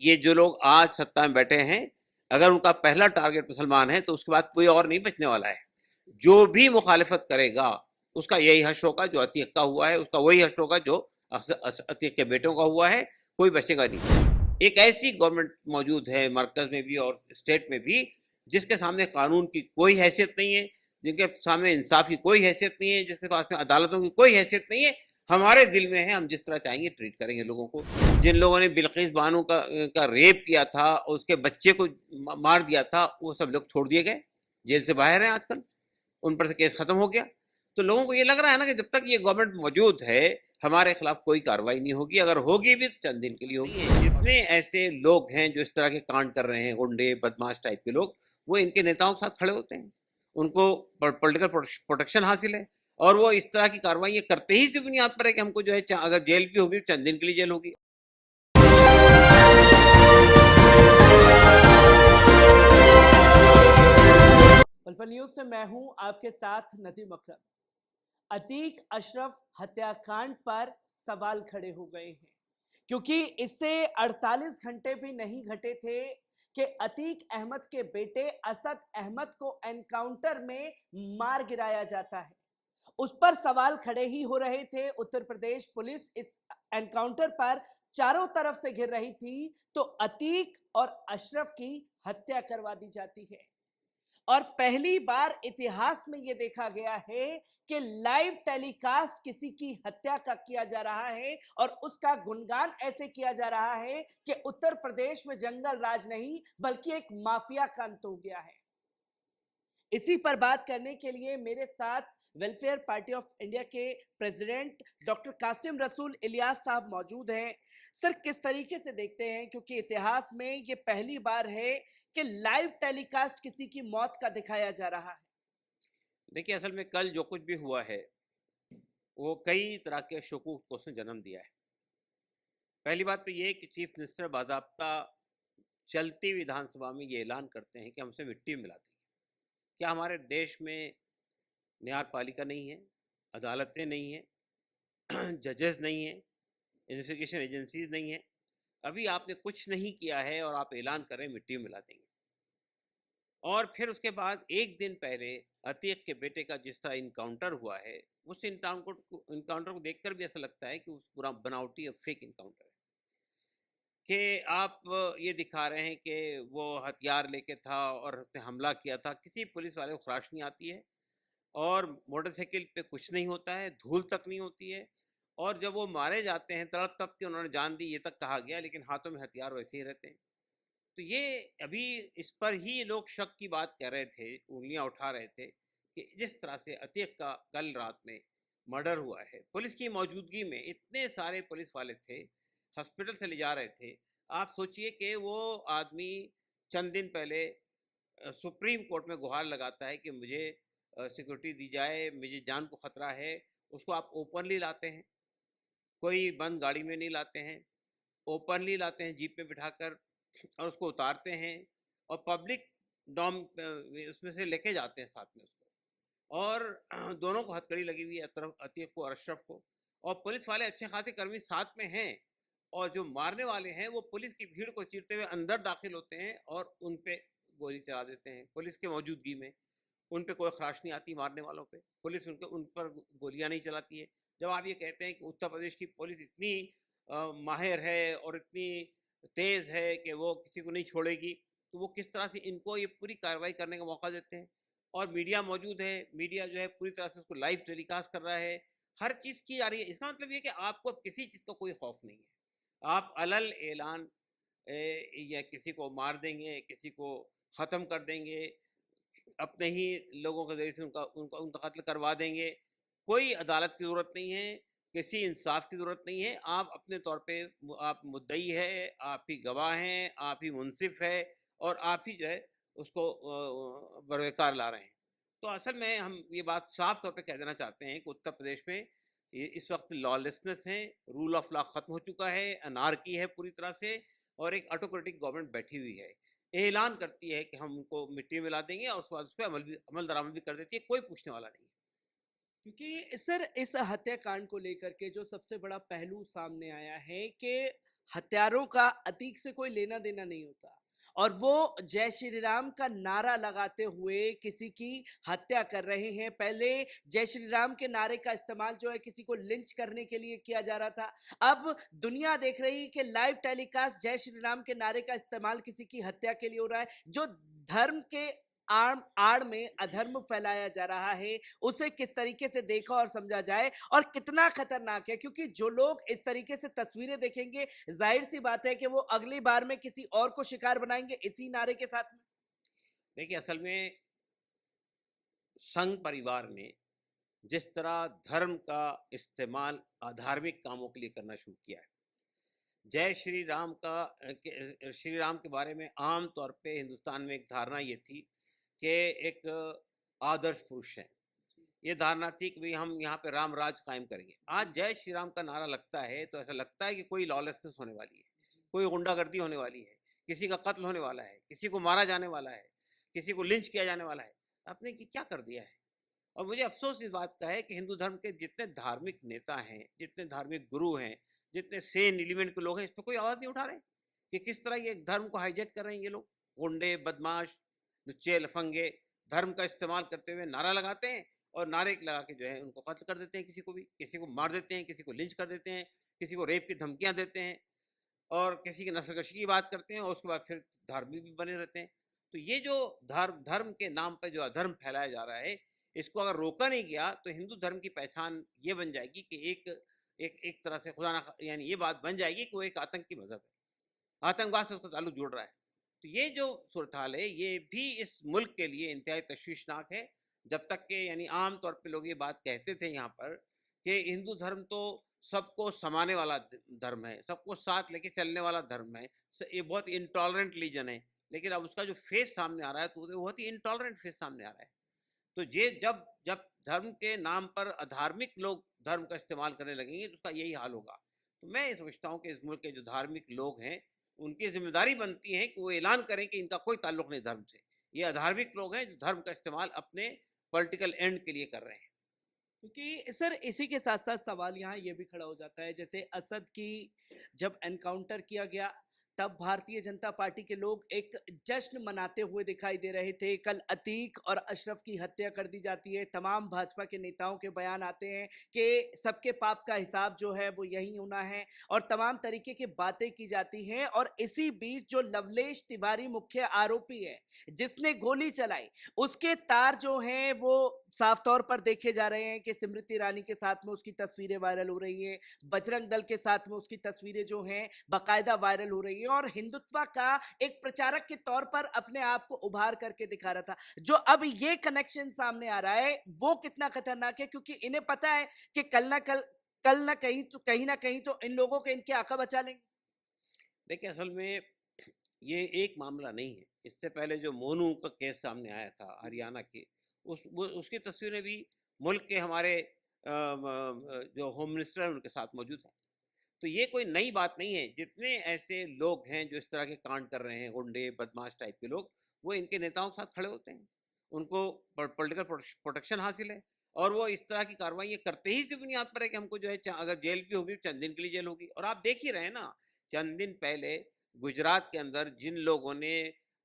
ये जो लोग आज सत्ता में बैठे हैं, अगर उनका पहला टारगेट मुसलमान है तो उसके बाद कोई और नहीं बचने वाला है। जो भी मुखालिफत करेगा उसका यही हश्र होगा, जो अतीक का हुआ है उसका वही हश्र होगा जो अतीक के बेटों का हुआ है, कोई बचेगा नहीं। एक ऐसी गवर्नमेंट मौजूद है मरकज में भी और स्टेट में भी जिसके सामने कानून की कोई हैसियत नहीं है, जिनके सामने इंसाफ की कोई हैसियत नहीं है, जिसके पास में अदालतों की कोई हैसियत नहीं है। हमारे दिल में है, हम जिस तरह चाहेंगे ट्रीट करेंगे लोगों को। जिन लोगों ने बिल्किस बानो का रेप किया था और उसके बच्चे को मार दिया था, वो सब लोग छोड़ दिए गए, जेल से बाहर हैं आजकल, उन पर से केस खत्म हो गया। तो लोगों को ये लग रहा है ना कि जब तक ये गवर्नमेंट मौजूद है हमारे खिलाफ कोई कार्रवाई नहीं होगी, अगर होगी भी तो चंद दिन के लिए होगी। जितने ऐसे लोग हैं जो इस तरह के कांड कर रहे हैं, गुंडे बदमाश टाइप के लोग, वो इनके नेताओं के साथ खड़े होते हैं, उनको पॉलिटिकल प्रोटेक्शन हासिल है, और वो इस तरह की कार्रवाई करते ही इसी बुनियाद पर है कि हमको जो है अगर जेल भी होगी चंद दिन के लिए जेल होगी। पलपल न्यूज से मैं हूं आपके साथ नदीम अकरम। अतीक अशरफ हत्याकांड पर सवाल खड़े हो गए हैं, क्योंकि इससे 48 घंटे भी नहीं घटे थे कि अतीक अहमद के बेटे असद अहमद को एनकाउंटर में मार गिराया जाता है। उस पर सवाल खड़े ही हो रहे थे। उत्तर प्रदेश पुलिस इस एनकाउंटर पर चारों तरफ से घिर रही थी, तो अतीक और अशरफ की हत्या करवा दी जाती है। और पहली बार इतिहास में यह देखा गया है कि लाइव टेलीकास्ट किसी की हत्या का किया जा रहा है और उसका गुणगान ऐसे किया जा रहा है कि उत्तर प्रदेश में जंगल राज नहीं बल्कि एक माफिया का अंत हो गया है। इसी पर बात करने के लिए मेरे साथ वेलफेयर पार्टी ऑफ इंडिया के प्रेसिडेंट डॉक्टर कासिम रसूल इलियास साहब मौजूद हैं। सर, किस तरीके से देखते हैं, क्योंकि इतिहास में ये पहली बार है कि लाइव टेलीकास्ट किसी की मौत का दिखाया जा रहा है। देखिए, असल में कल जो कुछ भी हुआ है वो कई तरह के शकूक को उसने जन्म दिया है। पहली बात तो ये कि चीफ मिनिस्टर बाज़ाब्ता चलती विधानसभा में ये ऐलान करते हैं कि हमसे मिट्टी मिला देंगे। क्या हमारे देश में न्यायपालिका नहीं है, अदालतें नहीं हैं, जजेस नहीं हैं, इन्वेस्टिगेशन एजेंसीज नहीं है? अभी आपने कुछ नहीं किया है और आप ऐलान कर रहे हैं मिट्टी में मिला देंगे। और फिर उसके बाद एक दिन पहले अतीक के बेटे का जिस तरह इनकाउंटर हुआ है, उस इनकाउंटर को देखकर भी ऐसा लगता है कि उस पूरा बनावटी और फेक इनकाउंटर है, कि आप ये दिखा रहे हैं कि वो हथियार लेके था और उसने हमला किया था। किसी पुलिस वाले को खराश नहीं आती है, और मोटरसाइकिल पे कुछ नहीं होता है, धूल तक नहीं होती है, और जब वो मारे जाते हैं तड़प तप के उन्होंने जान दी ये तक कहा गया, लेकिन हाथों में हथियार वैसे ही रहते हैं। तो ये अभी इस पर ही लोग शक की बात कर रहे थे, उंगलियां उठा रहे थे कि जिस तरह से अतीक का कल रात में मर्डर हुआ है, पुलिस की मौजूदगी में इतने सारे पुलिस वाले थे, हॉस्पिटल से ले जा रहे थे। आप सोचिए कि वो आदमी चंद दिन पहले सुप्रीम कोर्ट में गुहार लगाता है कि मुझे सिक्योरिटी दी जाए, मुझे जान को खतरा है। उसको आप ओपनली लाते हैं, कोई बंद गाड़ी में नहीं लाते हैं, ओपनली लाते हैं जीप में बिठाकर और उसको उतारते हैं और पब्लिक डॉम उसमें से लेके जाते हैं साथ में उसको, और दोनों को हथकड़ी लगी हुई है, अतीक को और अशरफ को, और पुलिस वाले अच्छे खासे कर्मी साथ में हैं, और जो मारने वाले हैं वो पुलिस की भीड़ को चीरते हुए अंदर दाखिल होते हैं और उन पे गोली चला देते हैं पुलिस के मौजूदगी में। उन पे कोई खराश नहीं आती मारने वालों पे, पुलिस उन पर गोलियां नहीं चलाती है। जब आप ये कहते हैं कि उत्तर प्रदेश की पुलिस इतनी माहिर है और इतनी तेज़ है कि वो किसी को नहीं छोड़ेगी, तो वो किस तरह से इनको ये पूरी कार्रवाई करने का मौका देते हैं? और मीडिया मौजूद है, मीडिया जो है पूरी तरह से उसको लाइव टेलीकास्ट कर रहा है, हर चीज़ की जा रही है। इसका मतलब ये कि आपको अब किसी चीज़ का कोई खौफ नहीं है। आप अलल ऐलान या किसी को मार देंगे, किसी को ख़त्म कर देंगे, अपने ही लोगों के ज़रिए से उनका उनका उनका कत्ल करवा देंगे। कोई अदालत की ज़रूरत नहीं है, किसी इंसाफ की ज़रूरत नहीं है। आप अपने तौर पे आप मुद्दई है, आप ही गवाह हैं, आप ही मुंसिफ है, और आप ही जो है उसको बरवकार ला रहे हैं। तो असल में हम ये बात साफ तौर पे कह देना चाहते हैं कि उत्तर प्रदेश में इस वक्त लॉलेसनेस है, रूल ऑफ लॉ ख़त्म हो चुका है, अनार्की है पूरी तरह से, और एक ऑटोक्रेटिक गवर्नमेंट बैठी हुई है। ऐलान करती है कि हम उनको मिट्टी में मिला देंगे और उसके बाद उस पर अमल दरामद भी कर देती है, कोई पूछने वाला नहीं है। क्योंकि सर, इस हत्याकांड को लेकर के जो सबसे बड़ा पहलू सामने आया है कि हत्यारों का अतीक से कोई लेना देना नहीं होता और वो जय श्री राम का नारा लगाते हुए किसी की हत्या कर रहे हैं। पहले जय श्री राम के नारे का इस्तेमाल जो है किसी को लिंच करने के लिए किया जा रहा था, अब दुनिया देख रही है कि लाइव टेलीकास्ट जय श्री राम के नारे का इस्तेमाल किसी की हत्या के लिए हो रहा है। जो धर्म के आड़ में अधर्म फैलाया जा रहा है उसे किस तरीके से देखा और समझा जाए और कितना खतरनाक है, क्योंकि जो लोग इस तरीके से तस्वीरें देखेंगे जाहिर सी बात है कि वो अगली बार में किसी और को शिकार बनाएंगे इसी नारे के साथ में। देखिए, असल में संघ परिवार ने जिस तरह धर्म का इस्तेमाल अधार्मिक कामों के लिए करना शुरू किया है, जय श्री राम श्री राम के बारे में आम तौर पे हिंदुस्तान में एक धारणा ये थी कि एक आदर्श पुरुष है। ये धारणा थी कि भाई हम यहाँ पे राम राज कायम करेंगे। आज जय श्री राम का नारा लगता है तो ऐसा लगता है कि कोई लॉलेसनेस होने वाली है, कोई गुंडागर्दी होने वाली है, किसी का कत्ल होने वाला है, किसी को मारा जाने वाला है, किसी को लिंच किया जाने वाला है। आपने क्या कर दिया है। और मुझे अफसोस इस बात का है कि हिंदू धर्म के जितने धार्मिक नेता हैं, जितने धार्मिक गुरु हैं, जितने सेन एलिमेंट के लोग हैं, इस पर कोई आवाज़ नहीं उठा रहे कि किस तरह ये धर्म को हाईजैक कर रहे हैं। ये लोग गुंडे, बदमाश, लुच्चे लफंगे धर्म का इस्तेमाल करते हुए नारा लगाते हैं और नारे लगा के जो है उनको कत्ल कर देते हैं, किसी को भी, किसी को मार देते हैं, किसी को लिंच कर देते हैं, किसी को रेप की धमकियाँ देते हैं और किसी की नस्लकशी की बात करते हैं और उसके बाद फिर धार्मिक भी बने रहते हैं। तो ये जो धर्म के नाम पर जो अधर्म फैलाया जा रहा है, इसको अगर रोका नहीं गया तो हिंदू धर्म की पहचान ये बन जाएगी कि एक तरह से खुदा ना यानी ये बात बन जाएगी कि वो एक आतंकी मजहब है, आतंकवाद से उसका ताल्लुक जुड़ रहा है। तो ये जो सूरत हाल है ये भी इस मुल्क के लिए इंतहाई तशवीशनाक है। जब तक के यानी आम तौर पे लोग ये बात कहते थे यहाँ पर कि हिंदू धर्म तो सबको समाने वाला धर्म है, सबको साथ लेके चलने वाला धर्म है, ये बहुत इंटॉलरेंट रिलीजन है, लेकिन अब उसका जो फेस सामने आ रहा है तो वो बहुत ही इंटॉलरेंट फेस सामने आ रहा है। तो ये जब जब धर्म के नाम पर अधार्मिक लोग धर्म का इस्तेमाल करने लगेंगे तो उसका यही हाल होगा। तो मैं ये समझता हूँ कि इस मुल्क के जो धार्मिक लोग हैं उनकी जिम्मेदारी बनती है कि वो ऐलान करें कि इनका कोई ताल्लुक नहीं धर्म से। ये अधार्मिक लोग हैं जो धर्म का इस्तेमाल अपने पॉलिटिकल एंड के लिए कर रहे हैं। क्योंकि सर इसी के साथ साथ सवाल यहाँ ये भी खड़ा हो जाता है, जैसे असद की जब एनकाउंटर किया गया तब भारतीय जनता पार्टी के लोग एक जश्न मनाते हुए दिखाई दे रहे थे। कल अतीक और अशरफ की हत्या कर दी जाती है, तमाम भाजपा के नेताओं के बयान आते हैं कि सबके पाप का हिसाब जो है वो यही होना है और तमाम तरीके की बातें की जाती हैं। और इसी बीच जो लवलेश तिवारी मुख्य आरोपी है जिसने गोली चलाई, उसके तार जो हैं वो साफ तौर पर देखे जा रहे हैं कि स्मृति ईरानी के साथ में उसकी तस्वीरें वायरल हो रही हैं, बजरंग दल के साथ में उसकी तस्वीरें जो हैं बाकायदा वायरल हो रही हैं और हिंदुत्व का एक प्रचारक के तौर पर अपने आप को उभार करके दिखा रहा था। जो अब ये कनेक्शन सामने आ रहा है वो कितना खतरनाक है, क्योंकि इन्हें पता है कि कल ना कहीं तो इन लोगों के इनके आका बचा लेंगे। देखिए, असल में ये एक मामला नहीं है। इससे पहले जो मोनू का केस सामने आया था हरियाणा के, उसकी तस्वीरें भी मुल्क के हमारे जो होम मिनिस्टर हैं उनके साथ मौजूद हैं। तो ये कोई नई बात नहीं है। जितने ऐसे लोग हैं जो इस तरह के कांड कर रहे हैं, गुंडे बदमाश टाइप के लोग, वो इनके नेताओं के साथ खड़े होते हैं, उनको पॉलिटिकल प्रोटेक्शन हासिल है और वो इस तरह की कार्रवाई करते ही इसी बुनियाद पर है कि हमको जो है अगर जेल भी होगी चंद दिन के लिए जेल होगी। और आप देख ही रहे हैं ना, चंद दिन पहले गुजरात के अंदर जिन लोगों ने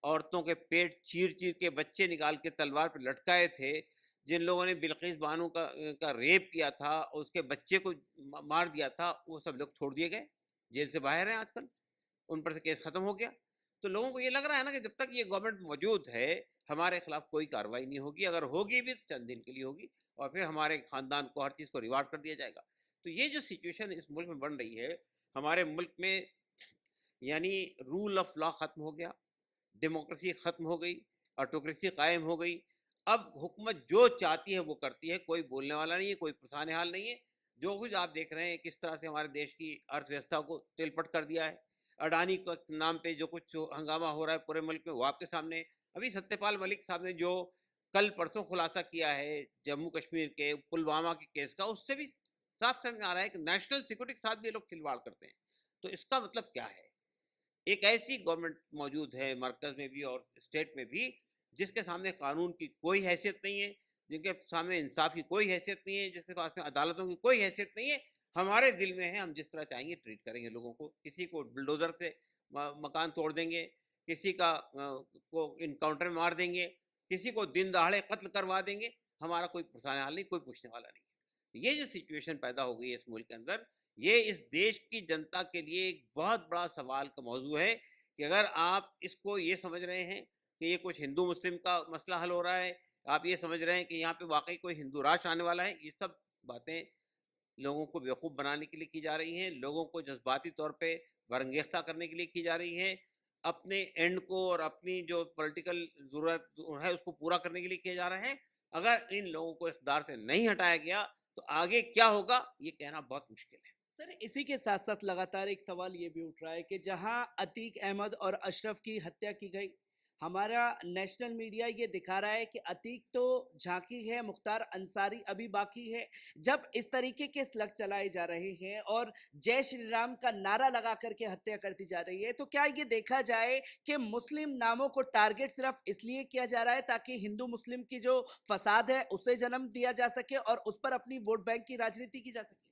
औरतों के पेट चीर चीर के बच्चे निकाल के तलवार पर लटकाए थे, जिन लोगों ने बिल्किस बानो का रेप किया था और उसके बच्चे को मार दिया था, वो सब लोग छोड़ दिए गए, जेल से बाहर हैं आजकल, उन पर से केस खत्म हो गया। तो लोगों को ये लग रहा है ना कि जब तक ये गवर्नमेंट मौजूद है हमारे खिलाफ कोई कार्रवाई नहीं होगी, अगर होगी भी तो चंद दिन के लिए होगी और फिर हमारे खानदान को हर चीज़ को रिवार्ड कर दिया जाएगा। तो ये जो सिचुएशन इस मुल्क में बन रही है, हमारे मुल्क में यानी रूल ऑफ लॉ खत्म हो गया, डेमोक्रेसी खत्म हो गई, ऑटोक्रेसी कायम हो गई। अब हुकूमत जो चाहती है वो करती है, कोई बोलने वाला नहीं है, कोई परेशान हाल नहीं है। जो कुछ आप देख रहे हैं किस तरह से हमारे देश की अर्थव्यवस्था को तिलपट कर दिया है, अडानी के नाम पे जो कुछ हंगामा हो रहा है पूरे मुल्क में वो आपके सामने। अभी सत्यपाल मलिक साहब ने जो कल परसों खुलासा किया है जम्मू कश्मीर के पुलवामा के केस का, उससे भी साफ समझ में आ रहा है कि नेशनल सिक्योरिटी के साथ भी ये लोग खिलवाड़ करते हैं। तो इसका मतलब क्या है? एक ऐसी गवर्नमेंट मौजूद है मरकज़ में भी और स्टेट में भी जिसके सामने कानून की कोई हैसियत नहीं है, जिनके सामने इंसाफ की कोई हैसियत नहीं है, जिसके पास में अदालतों की कोई हैसियत नहीं है। हमारे दिल में है, हम जिस तरह चाहेंगे ट्रीट करेंगे लोगों को। किसी को बुलडोज़र से मकान तोड़ देंगे, किसी का को इनकाउंटर में मार देंगे, किसी को दिन दहाड़े कत्ल करवा देंगे, हमारा कोई पुरसाने हाल नहीं, कोई पूछने वाला नहीं है। ये जो सिचुएशन पैदा हो गई है इस मुल्क के अंदर, ये इस देश की जनता के लिए एक बहुत बड़ा सवाल का मौजू है कि अगर आप इसको ये समझ रहे हैं कि ये कुछ हिंदू मुस्लिम का मसला हल हो रहा है, आप ये समझ रहे हैं कि यहाँ पे वाक़ई कोई हिंदू राष्ट्र आने वाला है, ये सब बातें लोगों को बेवकूफ़ बनाने के लिए की जा रही हैं, लोगों को जज़्बाती तौर पे बरंगेज़्ता करने के लिए की जा रही हैं, अपने एंड को और अपनी जो पॉलिटिकल ज़रूरत जो है उसको पूरा करने के लिए किया जा रहा है। अगर इन लोगों को इक़्तिदार से नहीं हटाया गया, तो आगे क्या होगा, ये कहना बहुत मुश्किल है। सर, इसी के साथ-साथ लगातार एक सवाल ये भी उठ रहा है कि जहां अतीक अहमद और अशरफ की हत्या की गई, हमारा नेशनल मीडिया ये दिखा रहा है कि अतीक तो झांकी है, मुख्तार अंसारी अभी बाकी है। जब इस तरीके के स्लग चलाए जा रहे हैं और जय श्री राम का नारा लगा करके हत्या कर दी जा रही है, तो क्या ये देखा जाए कि मुस्लिम नामों को टारगेट सिर्फ इसलिए किया जा रहा है ताकि हिंदू मुस्लिम की जो फसाद है उसे जन्म दिया जा सके और उस पर अपनी वोट बैंक की राजनीति की जा सके?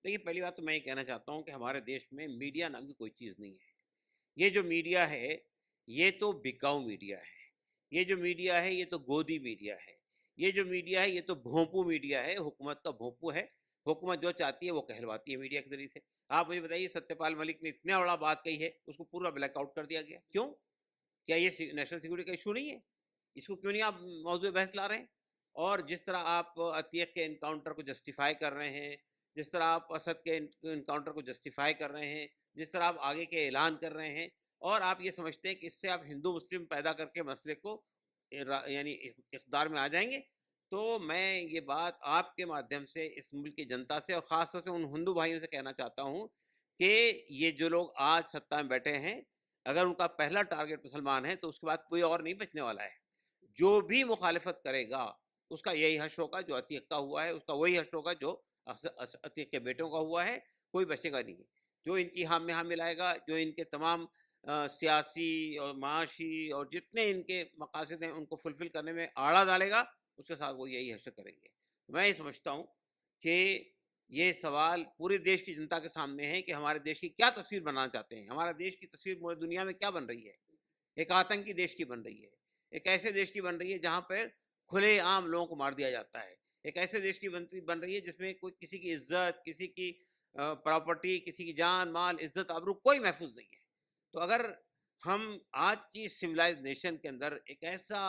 देखिए, पहली बात तो मैं ये कहना चाहता हूँ कि हमारे देश में मीडिया नाम की कोई चीज़ नहीं है। ये जो मीडिया है, ये तो बिकाऊ मीडिया है। ये जो मीडिया है, ये तो गोदी मीडिया है। ये जो मीडिया है, ये तो भोंपू मीडिया है, हुकूमत का भोंपू है। हुकूमत जो चाहती है, वो कहलवाती है मीडिया के ज़रिए से। आप मुझे बताइए, सत्यपाल मलिक ने इतना बड़ा बात कही है, उसको पूरा ब्लैकआउट कर दिया गया। क्यों? क्या ये नेशनल सिक्योरिटी का इशू नहीं है? इसको क्यों नहीं आप मौजूद बहस ला रहे हैं? और जिस तरह आप अतीक के एनकाउंटर को जस्टिफाई कर रहे हैं, जिस तरह आप असद के एनकाउंटर को जस्टिफाई कर रहे हैं, जिस तरह आप आगे के ऐलान कर रहे हैं, और आप ये समझते हैं कि इससे आप हिंदू मुस्लिम पैदा करके मसले को यानी इक़्तिदार में आ जाएंगे, तो मैं ये बात आपके माध्यम से इस मुल्क की जनता से और ख़ास तौर से उन हिंदू भाइयों से कहना चाहता हूँ कि ये जो लोग आज सत्ता में बैठे हैं, अगर उनका पहला टारगेट मुसलमान है, तो उसके बाद कोई और नहीं बचने वाला है। जो भी मुखालिफत करेगा, उसका यही हश्र होगा जो अतीक का हुआ है, उसका वही हश्र होगा जो अतीक के बेटों का हुआ है, कोई बचेगा नहीं। जो इनकी हाँ में हाँ मिलाएगा, जो इनके तमाम सियासी और माशी और जितने इनके मकासद हैं, उनको फुलफ़िल करने में आड़ा डालेगा, उसके साथ वो यही हश्र करेंगे। मैं ये समझता हूँ कि ये सवाल पूरे देश की जनता के सामने है कि हमारे देश की क्या तस्वीर बनाना चाहते हैं? हमारा देश की तस्वीर पूरी दुनिया में क्या बन रही है? एक आतंकी देश की बन रही है। एक ऐसे देश की बन रही है जहाँ पर खुलेआम लोगों को मार दिया जाता है। एक ऐसे देश की बन रही है जिसमें कोई किसी की इज़्ज़त, किसी की प्रॉपर्टी, किसी की जान, माल, इज़्ज़त, आबरू कोई महफ़ूज़ नहीं है। तो अगर हम आज की सिविलाइज़्ड नेशन के अंदर एक ऐसा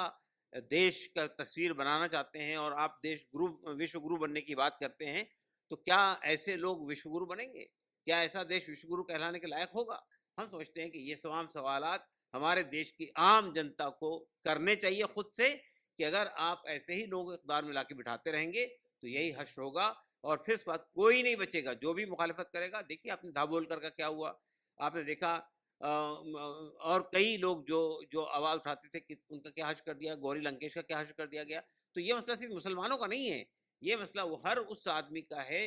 देश का तस्वीर बनाना चाहते हैं और आप देश गुरु विश्व गुरु बनने की बात करते हैं, तो क्या ऐसे लोग विश्व गुरु बनेंगे? क्या ऐसा देश विश्व गुरु कहलाने के लायक होगा? हम समझते हैं कि ये तमाम सवालात हमारे देश की आम जनता को करने चाहिए खुद से कि अगर आप ऐसे ही लोगों को इक़्तिदार में लाके बिठाते रहेंगे, तो यही हश्र होगा और फिर उसके बाद कोई नहीं बचेगा। जो भी मुखालिफत करेगा, देखिए आपने दाभोलकर का क्या हुआ? आपने देखा और कई लोग जो जो आवाज़ उठाते थे कि उनका क्या हश्र कर दिया, गौरी लंकेश का क्या हश्र कर दिया गया। तो ये मसला सिर्फ़ मुसलमानों का नहीं है, ये मसला वो हर उस आदमी का है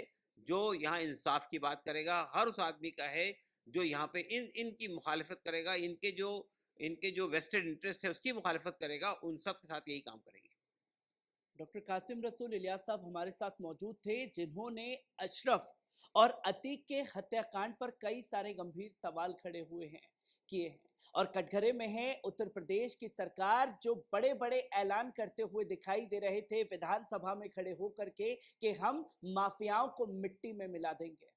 जो यहाँ इंसाफ़ की बात करेगा, हर उस आदमी का है जो यहाँ पे इनकी मुखालिफत करेगा, इनके जो वेस्टेड इंटरेस्ट है उसकी मुखालिफत करेगा, उन सब के साथ यही काम करेंगे। डॉक्टर कासिम रसूल इलियास साहब हमारे साथ मौजूद थे, जिन्होंने अशरफ और अतीक के हत्याकांड पर कई सारे गंभीर सवाल खड़े हुए हैं किए हैं और कटघरे में है उत्तर प्रदेश की सरकार, जो बड़े बड़े ऐलान करते हुए दिखाई दे रहे थे विधानसभा में खड़े होकर के कि हम माफियाओं को मिट्टी में मिला देंगे।